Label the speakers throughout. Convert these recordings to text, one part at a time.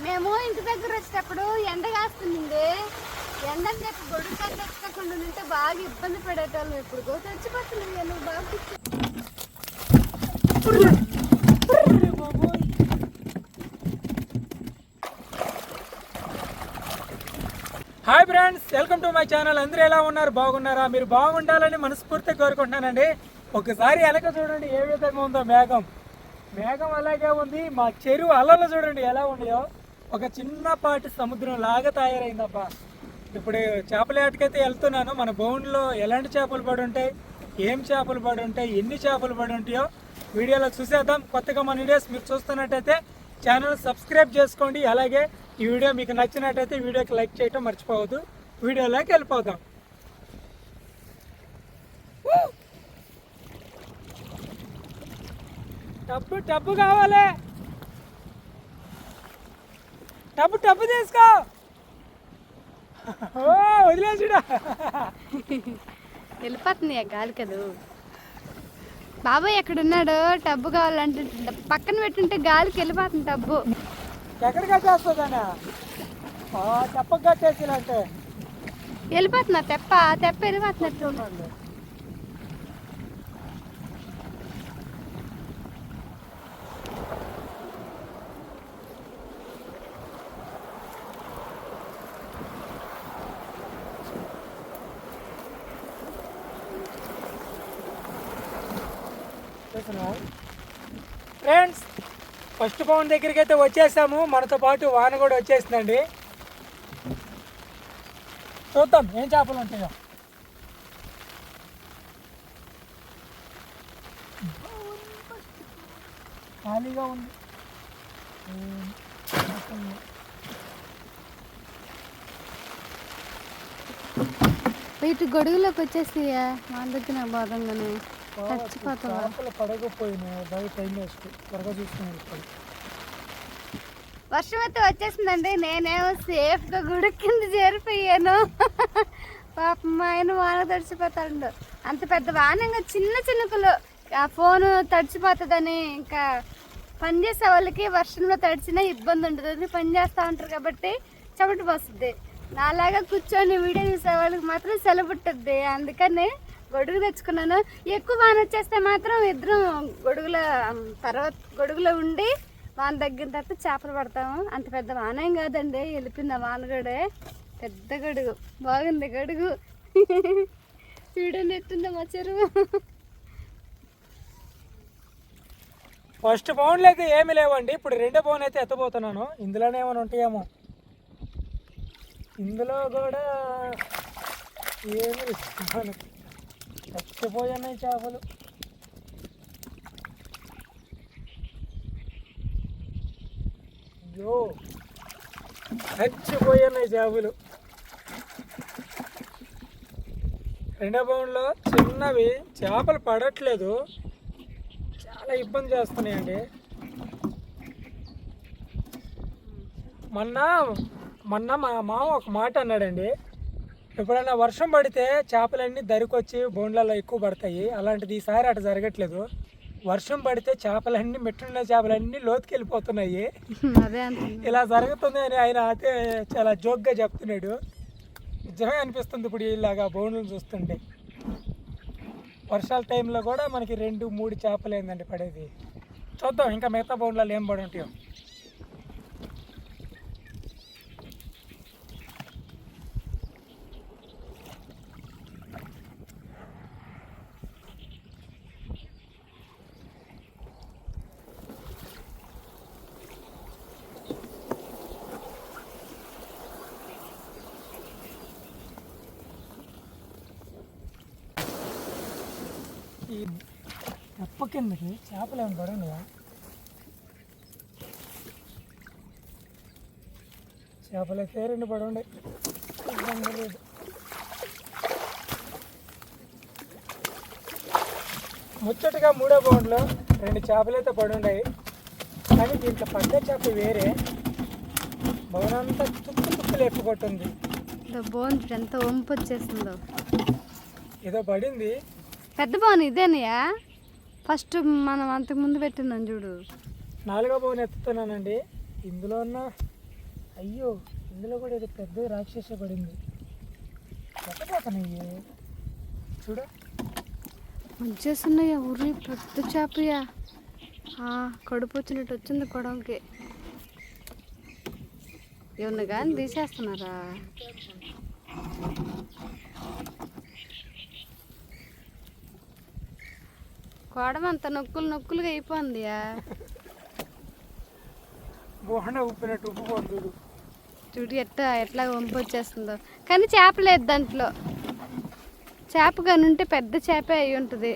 Speaker 1: మేము ఇంటి దగ్గర వచ్చేటప్పుడు ఎండ కాస్తుంది. ఎండ అని చెప్పి గొడుగు తెచ్చుకోకుండా ఉంటే బాగా ఇబ్బంది పడేటోళ్ళం. ఇప్పుడు తెచ్చిపోతున్నాయి నువ్వు బాగా.
Speaker 2: Hi friends, welcome to my channel. అందరూ ఎలా ఉన్నారు? బాగున్నారా? మీరు బాగుండాలని మనస్ఫూర్తిగా కోరుకుంటున్నానండి. ఒకసారి వెనక చూడండి ఏ విధంగా ఉందో మేఘం. మేఘం అలాగే ఉంది. మా చెరువు అలలు చూడండి ఎలా ఉన్నాయో. ఒక చిన్నపాటి సముద్రం లాగా తయారైందబ్బా. ఇప్పుడు చేపల వేటకైతే వెళ్తున్నాను. మన బౌండ్లో ఎలాంటి చేపలు పడి ఉంటాయి, ఏం చేపలు పడి ఉంటాయి, ఎన్ని చేపలు పడి ఉంటాయో వీడియోలో చూసేద్దాం. కొత్తగా మన వీడియోస్ మీరు చూస్తున్నట్టయితే ఛానల్ సబ్స్క్రైబ్ చేసుకోండి. అలాగే ఈ వీడియో మీకు నచ్చినట్టయితే వీడియోకి లైక్ చేయటం మర్చిపోవద్దు. వీడియోలోకి వెళ్ళిపోదాం. టబ్బు టబ్బు కావాలి. టబ్బు టబ్బు తీసుకో. వదిలేసుడా.
Speaker 1: వెళ్ళిపోతుంది గాలి కదా. బాబాయ్ ఎక్కడున్నాడు? టబ్బు కావాలంటే పక్కన పెట్టుంటే గాలికి వెళ్ళిపోతుంది టబ్బు.
Speaker 2: ఎక్కడికి వచ్చేస్తుందన్నా? తెప్పకు కట్టేసినంటే
Speaker 1: వెళ్ళిపోతున్నా. తెప్ప వెళ్ళిపోతున్నట్టు.
Speaker 2: ఫ్రెండ్స్, ఫస్ట్ పౌండ్ దగ్గరికి అయితే వచ్చేసాము. మనతో పాటు వాన కూడా వచ్చేసిందండి. చూద్దాం ఏం చేపలు ఉంటాయో. ఖాళీగా ఉంది.
Speaker 1: ఇటు గొడుగులోకి వచ్చేస్తాయా? మా దగ్గర బాధంగానే
Speaker 2: చేపలు పడకపోయినాయి. బాగా టైం వేస్ట్. త్వరగా చూసుకుని
Speaker 1: వర్షం అయితే వచ్చేసిందండి. నేనేమో సేఫ్గా గుడి కింద చేరిపోయాను. పాప మా ఆయన వాన తడిచిపోతాడు. అంత పెద్ద వానంగా చిన్న చినుకులు. ఆ ఫోను తడిచిపోతుందని ఇంకా పనిచేసే వాళ్ళకి వర్షంలో తడిచినా ఇబ్బంది ఉంటుంది. పని చేస్తూ ఉంటారు కాబట్టి చెమట పోస్తుంది. నాలాగా కూర్చొని వీడియో చూసే వాళ్ళకి మాత్రం సెలవుట్టుద్ది. అందుకని గొడుగు తెచ్చుకున్నాను. ఎక్కువ వాన వచ్చేస్తే మాత్రం ఇద్దరం గొడుగులో ఉండి వాన తగ్గిన తర్వాత చేపలు పడతాము. అంత పెద్ద వాన ఏం కాదండి. వెళ్ళిపోయింది ఆ వాన గడే. పెద్ద గొడుగు. బాగుంది గొడుగు. చూడండి ఎట్టుందో మా చెరువు.
Speaker 2: ఫస్ట్ పౌండ్లు అయితే ఏమి లేవండి. ఇప్పుడు రెండో పౌండ్ అయితే ఎత్తబోతున్నాను. ఇందులోనే ఏమైనా ఉంటాయేమో. ఇందులో కూడా ఏమి చచ్చిపోయాయి చేపలు. అయ్యో, చచ్చిపోయాయి చేపలు. రెండో పౌండ్లో చిన్నవి చేపలు పడట్లేదు. చాలా ఇబ్బంది చేస్తున్నాయండి. మొన్న మా మామ ఒక మాట అన్నాడండి. ఎప్పుడైనా వర్షం పడితే చేపలన్నీ దరికొచ్చి బోన్లలో ఎక్కువ పడతాయి. అలాంటిది ఈసారి అటు జరగట్లేదు. వర్షం పడితే చేపలన్నీ మెట్టున్న చేపలన్నీ లోతుకి వెళ్ళిపోతున్నాయి. ఇలా జరుగుతుంది అని ఆయన అయితే చాలా జోక్గా చెప్తున్నాడు. నిజమే అనిపిస్తుంది ఇప్పుడు ఇలాగా బోన్లను చూస్తుంటే. వర్షాల టైంలో కూడా మనకి 2-3 చేపలు ఏందండి పడేది. చూద్దాం ఇంకా మిగతా బోన్లలో ఏం పడి ఉంటాయో. ఈ తెప్ప కిందకి చేపలు ఏమి పడనువా? చేపలు అయితే 2 పడండి. ఇబ్బంది లేదు. ముచ్చటగా మూడో బౌండ్లో 2 చేపలు అయితే పడున్నాయి. కానీ దీంట్లో పడ్డ చేప వేరే. బౌనంతా తుక్కులు ఎక్కుకొట్టుంది.
Speaker 1: బోన్ ఎంత వంపు వచ్చేసిందో.
Speaker 2: ఏదో పడింది.
Speaker 1: పెద్ద బోన్ ఇదేనయ్యా? ఫస్ట్ మనం అంతకు ముందు పెట్టిందని చూడు.
Speaker 2: 4వ బోన్ ఎత్తుతున్నానండి. ఇందులో ఉన్న అయ్యో ఇందులో కూడా ఏదో పెద్ద రాక్షస పడింది. ఎక్కపోతున్నాయి చూడ.
Speaker 1: వచ్చేస్తున్నాయా ఊరి పెద్ద చేపయా. కడుపు వచ్చినట్టు వచ్చింది కొడంకి. ఏమన్నా కానీ తీసేస్తున్నారా? కొడం అంత నొక్కులుగా అయిపోయిందియా.
Speaker 2: బోహన ఉప్పినట్టు ఉప్పు పొందుడు
Speaker 1: చూడు ఎట్లా వంపు వచ్చేస్తుందో. కానీ చేప లేదు దాంట్లో. చేప కానీ ఉంటే పెద్ద చేపే అయి ఉంటుంది.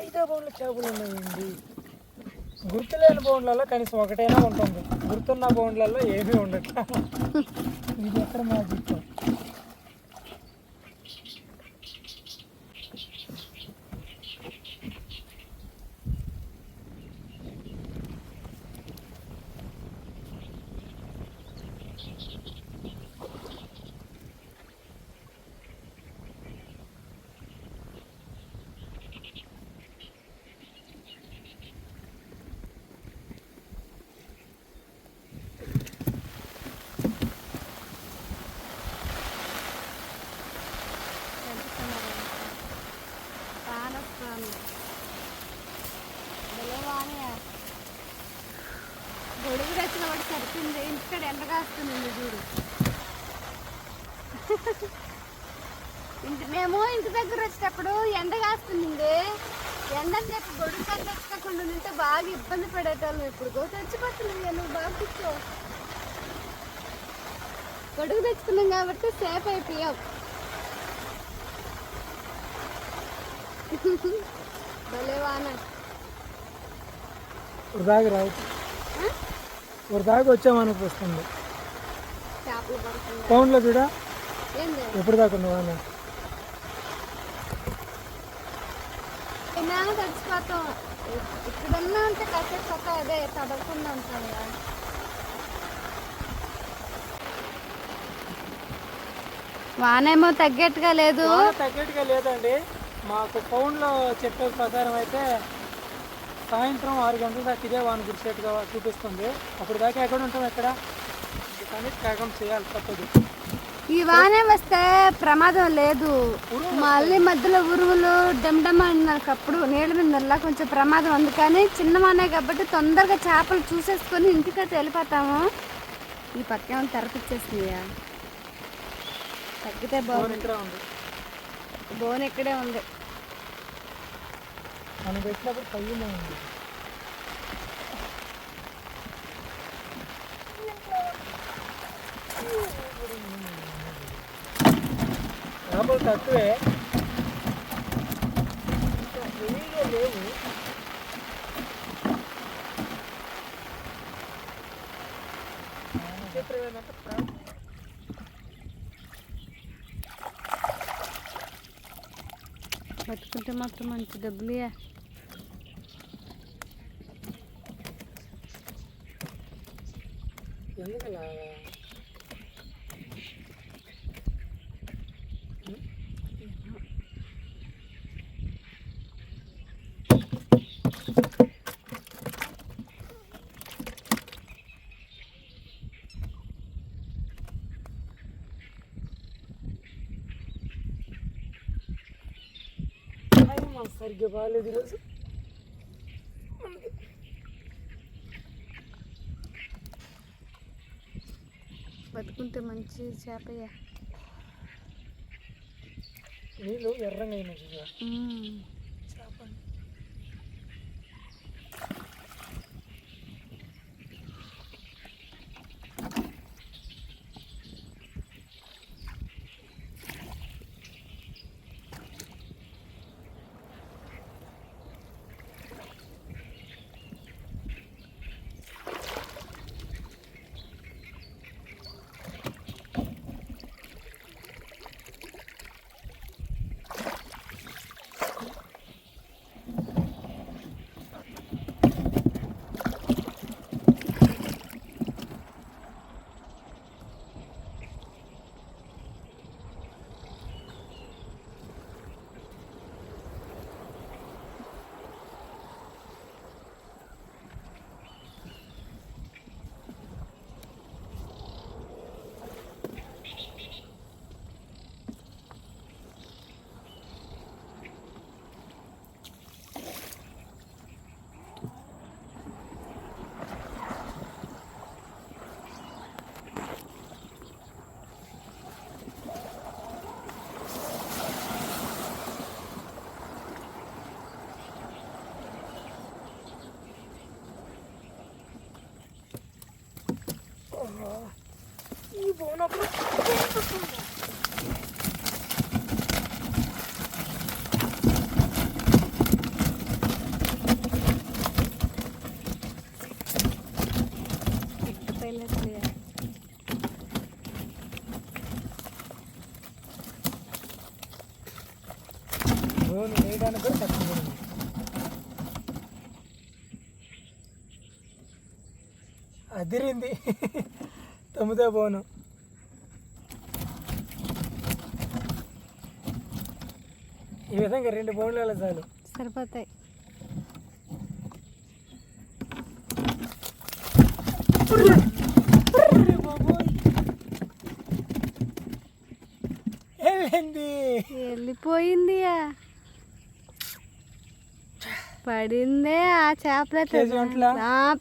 Speaker 2: ఐదో బౌన్లో చేపలు ఉన్నాయండి. గుర్తులేని బౌండ్లలో కనీసం ఒకటైనా ఉంటుంది. గుర్తున్న బౌండ్లలో ఏమీ ఉండదు. ఇది ఎక్కడ మ్యాజిక్.
Speaker 1: గొడుగు తెచ్చిన వాడు సరిపోయింది. ఇంటికాడ ఎండ కాస్తుంది చూడు. మేము ఇంటి దగ్గర వచ్చేటప్పుడు ఎండ కాస్తుంది. ఎండని చెప్పి గొడుగు కానీ తెచ్చుకోకుండా ఉంటే బాగా ఇబ్బంది పడేటోళ్ళం. ఇప్పుడు తెచ్చిపోతుంది. నువ్వు బాగా కూర్చో. గొడుగు తెచ్చుకున్నాం కాబట్టి సేఫ్ అయిపోయావు. భలే వాన.
Speaker 2: ఇప్పుడు దాకా రావచ్చు. ఇప్పుడు దాకా వచ్చామని వస్తుంది.
Speaker 1: చేపలు పడుతుంది
Speaker 2: పౌండ్లో చూడ.
Speaker 1: ఏంది
Speaker 2: ఎప్పుడు దాకా ఉంది వాన.
Speaker 1: తిన్నాక తడిచిపోతాం. ఇక్కడన్నా ఉంటే కాసేపు కొత్త అదే తడవకుండా ఉంటాం కదా. వానేమో తగ్గట్టుగా లేదు.
Speaker 2: తగ్గట్టుగా లేదండి. మాకు ఫోన్లో చెప్పే ప్రకారం అయితే సాయంత్రం 6 గంటల దాకా ఇదే వాన కురిసేట్టుగా చూపిస్తుంది. అప్పుడు దాకా ఎక్కడ ఉంటాం ఎక్కడ కానీ త్యాగం చేయాలి తప్పదు.
Speaker 1: ఈ వానే వస్తే ప్రమాదం లేదు. మళ్ళీ మధ్యలో ఉరువులు డమ్డమ్ అన్నప్పుడు నీళ్ళ మీద కొంచెం ప్రమాదం ఉంది. కానీ చిన్న వానే కాబట్టి తొందరగా చేపలు చూసేసుకొని ఇంటికైతే వెళ్ళిపోతాము. ఈ పక్కేమో తెరపిచ్చేసిందియా. తగ్గితే బాగుంది. బోన్ ఇక్కడే ఉంది.
Speaker 2: మనం పెట్టినప్పుడు పయ్యనే ఉంది. చేపలు తక్కువే లేవు.
Speaker 1: బతుకుంటే మాత్రం మంచి డబ్బులుయా.
Speaker 2: ఎందుకలా సరిగ్గా బాగాలేదు ఈరోజు.
Speaker 1: బతుకుంటే మంచి చేపయ్యా.
Speaker 2: నీళ్ళు ఎర్రంగా అయినా చేప. ఈ బోనప్పుడు బోను వేయడానికి కూడా కష్టపడింది. అదిరింది 9వ బోను. ఈ విధంగా 2 బోన్లు చాలు,
Speaker 1: సరిపోతాయి. వెళ్ళిపోయింది. పడిందే ఆ చేపలే.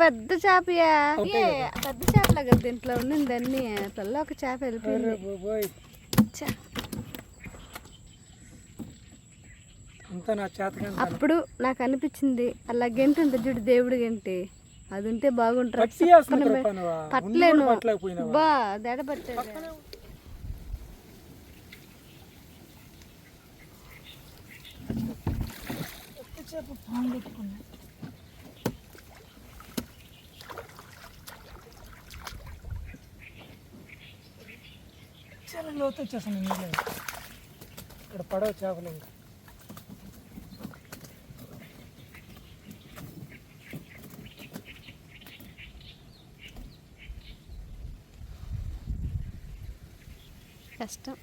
Speaker 1: పెద్ద చేపయా, పెద్ద చేపలే కదా దీంట్లో ఉండింది అన్ని. పిల్ల ఒక చేప వెళ్ళిపోయింది. అప్పుడు నాకు అనిపించింది అలా గంట ఉంటుంది చూడు, దేవుడి గంటి, అది ఉంటే బాగుంటుంది. పట్టలేను బా దడ పట్టాడు.
Speaker 2: చాలా లోతు వచ్చేసాను నీళ్ళు. ఇక్కడ పడవ చేపలు ఇంకా.
Speaker 1: కష్టం.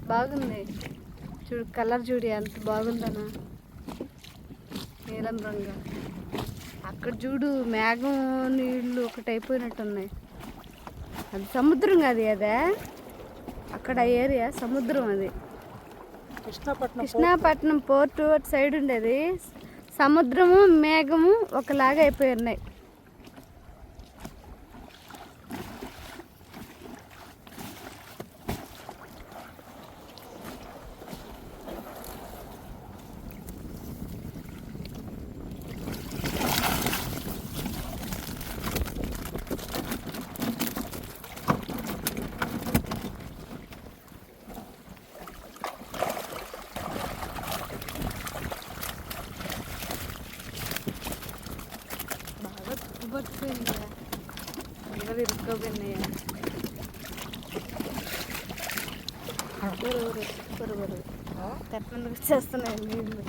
Speaker 1: బాగుంది చూడు, కలర్ చూడు ఎంత బాగుందనా, నీలం రంగు. అక్కడ చూడు మేఘం నీళ్ళు ఒకటి అయిపోయినట్టున్నాయి. అది సముద్రం కాదు, అదే అక్కడ ఏరియా సముద్రం. అది కృష్ణాపట్నం పోర్టు అటు సైడ్ ఉండేది. సముద్రము మేఘము ఒకలాగా అయిపోయి ఉన్నాయి. ఇరుక్కోపోయినాయా తెప్పందుకు వచ్చేస్తున్నాయి నీళ్ళు.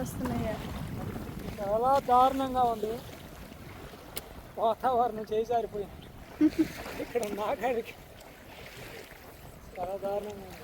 Speaker 1: వస్తున్నాయా?
Speaker 2: చాలా దారుణంగా ఉంది వాతావరణం, చేసారిపోయింది ఇక్కడ నాగాడికి. చాలా దారుణంగా ఉంది.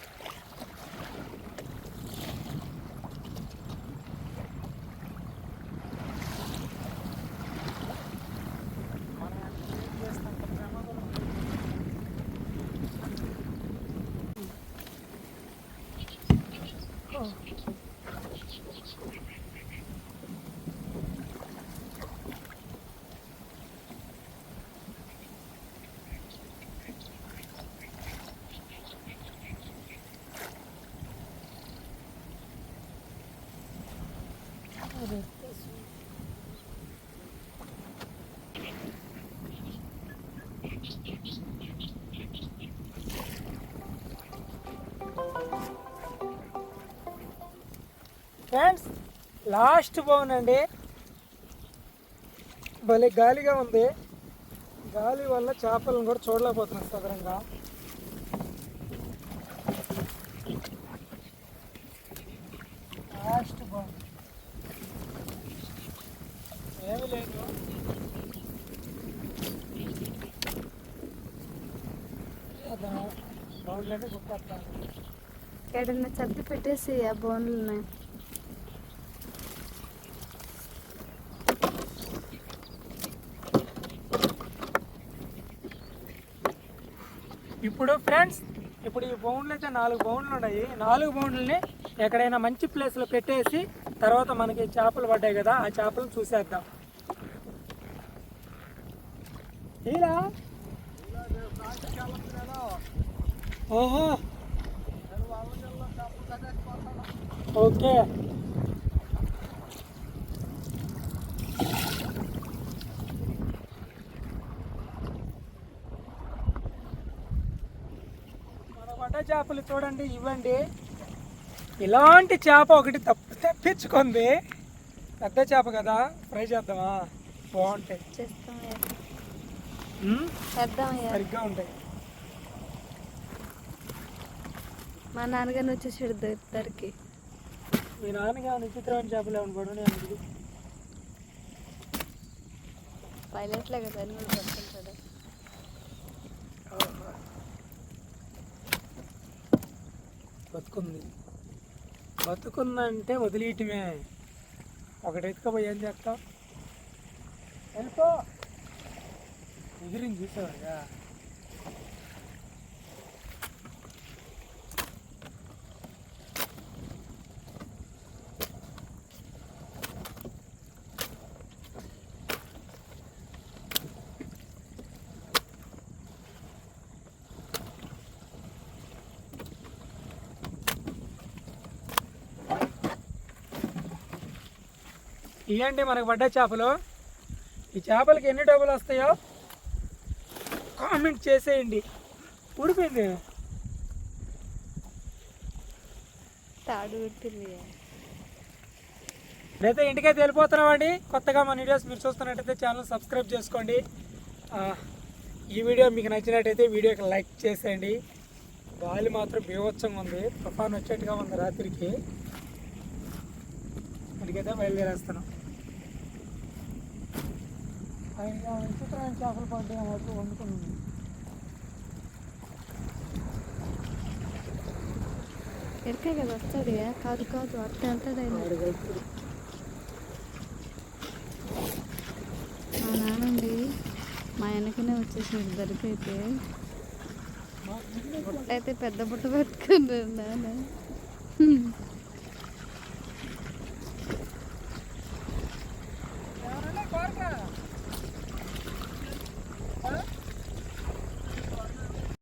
Speaker 2: లాస్ట్ బౌన్ అండి. భలే గాలిగా ఉంది. గాలి వల్ల చేపలను కూడా చూడలేకపోతున్నాం సదరంగా. లాస్ట్ బౌన్ ఏమీ లేదు. బౌన్లన్నీ గుర్తొస్తాను.
Speaker 1: ఎక్కడన్నా చద్ది పెట్టేసి ఆ బోన్లని.
Speaker 2: ఇప్పుడు ఫ్రెండ్స్, ఇప్పుడు ఈ బౌండ్లు అయితే 4 బౌండ్లు ఉన్నాయి. 4 బౌండ్లని ఎక్కడైనా మంచి ప్లేస్లో పెట్టేసి తర్వాత మనకి చేపలు పడ్డాయి కదా, ఆ చేపలను చూసేద్దాం. ఇలా ఓహో, ఓకే. చేపలు చూడండి, ఇవ్వండి. ఇలాంటి చేప ఒకటి తెప్పించుకుంది. పెద్ద చేప కదా, ఫ్రై చేద్దామా? బాగుంటాయి, సరిగ్గా ఉంటాయి.
Speaker 1: మా నాన్నగారిని వచ్చేసాడు దొరికి.
Speaker 2: మీ నాన్నగా విచిత్రమైన చేపలు ఏమన్నా పడునే అందుకు
Speaker 1: పైలట్లే కదా అని పడుతుంటాడు.
Speaker 2: బతుకుందంటే వదిలేయటమే. ఒకటి ఎత్తుకపోయి ఏం చేస్తాం? వెళ్ళిపో. ఎగిరిని చూసావా? ఇవ్వండి మనకు పడ్డ చేపలు. ఈ చేపలకి ఎన్ని డబ్బులు వస్తాయో కామెంట్ చేసేయండి. ఊడిపోయింది.
Speaker 1: తాడు పెట్టింది.
Speaker 2: అయితే ఇంటికైతే వెళ్ళిపోతున్నామండి. కొత్తగా మన వీడియోస్ మీరు చూస్తున్నట్టయితే ఛానల్ సబ్స్క్రైబ్ చేసుకోండి. ఈ వీడియో మీకు నచ్చినట్టయితే వీడియోకి లైక్ చేసేయండి. గాలి మాత్రం బీభత్సంగా ఉంది. తుఫాన్ వచ్చేట్టుగా ఉంది రాత్రికి. ఇంటికైతే బయలుదేరేస్తున్నాం. విచిత్రమైన చేపలు పడ్డాయి మాకు వండుకున్నాం.
Speaker 1: ఎరికే కదా వస్తాడు. కాదు కాదు అట్టే వెళ్తాడు. మా నానండి మా వెనకనే వచ్చేసాడు దొరికైతే. బుట్ట అయితే పెద్ద బుట్ట పెట్టుకున్నాడు నాన్న.